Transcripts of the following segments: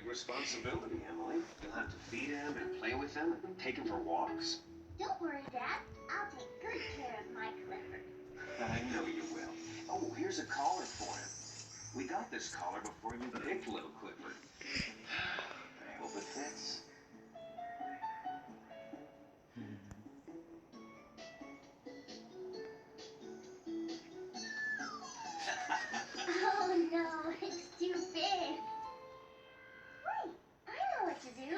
responsibility, Emily. You'll have to feed him and play with him and take him for walks. Don't worry, Dad. I'll take good care of my Clifford. I know you will. Oh, here's a collar for him. We got this collar before you picked little Clifford. I hope it fits. Oh no, it's too big. Wait, I know what to do.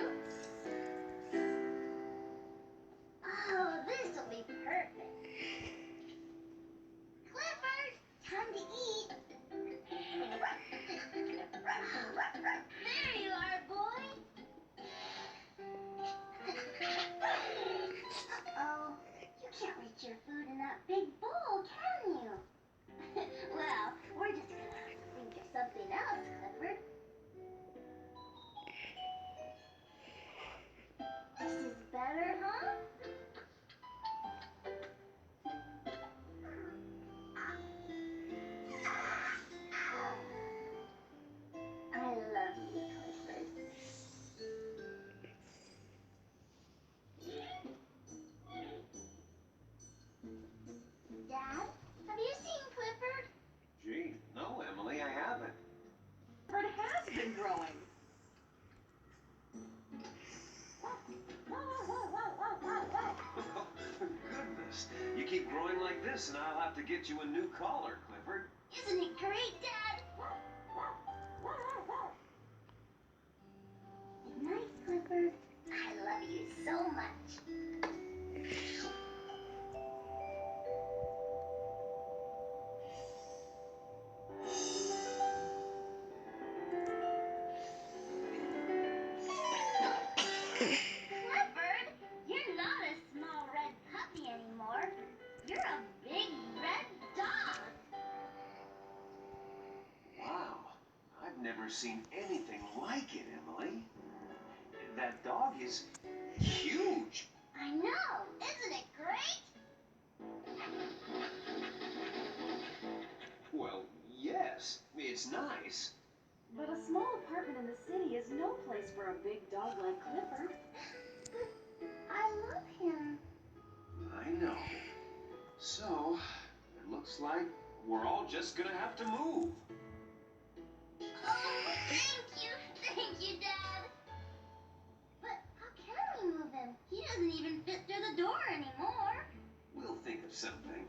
Oh, this'll be perfect. Clifford, time to eat. There you are, boy. Uh-oh, you can't reach your food in that big bowl, can you? Well, we're just gonna have to think of something else, Clifford. This is better, huh? I love you, Clifford. Dad, have you seen Clifford? Gee, no, Emily, I haven't. Clifford has been growing. Goodness, you keep growing like this and I'll have to get you a new collar, Clifford. Isn't it great, Dad? Good night, Clifford. I love you so much. Clifford, you're not a small red puppy anymore. You're a big red dog. Wow, I've never seen anything like it, Emily. That dog is huge. I know. Isn't it great? Well, yes, it's nice. But a small apartment in the city is no place for a big dog like Clifford. I love him. I know. So, it looks like we're all just gonna have to move. Oh, thank you, Dad. But how can we move him? He doesn't even fit through the door anymore. We'll think of something.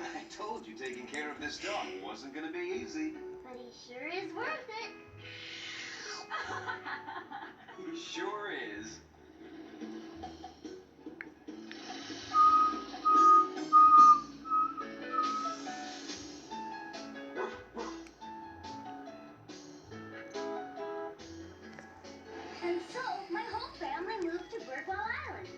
I told you taking care of this dog wasn't gonna be easy. But he sure is worth it. He sure is. And so, my whole family moved to Birdwell Island.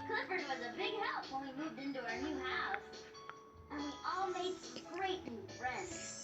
Clifford was a big help when we moved into our new house. And we all made some great new friends.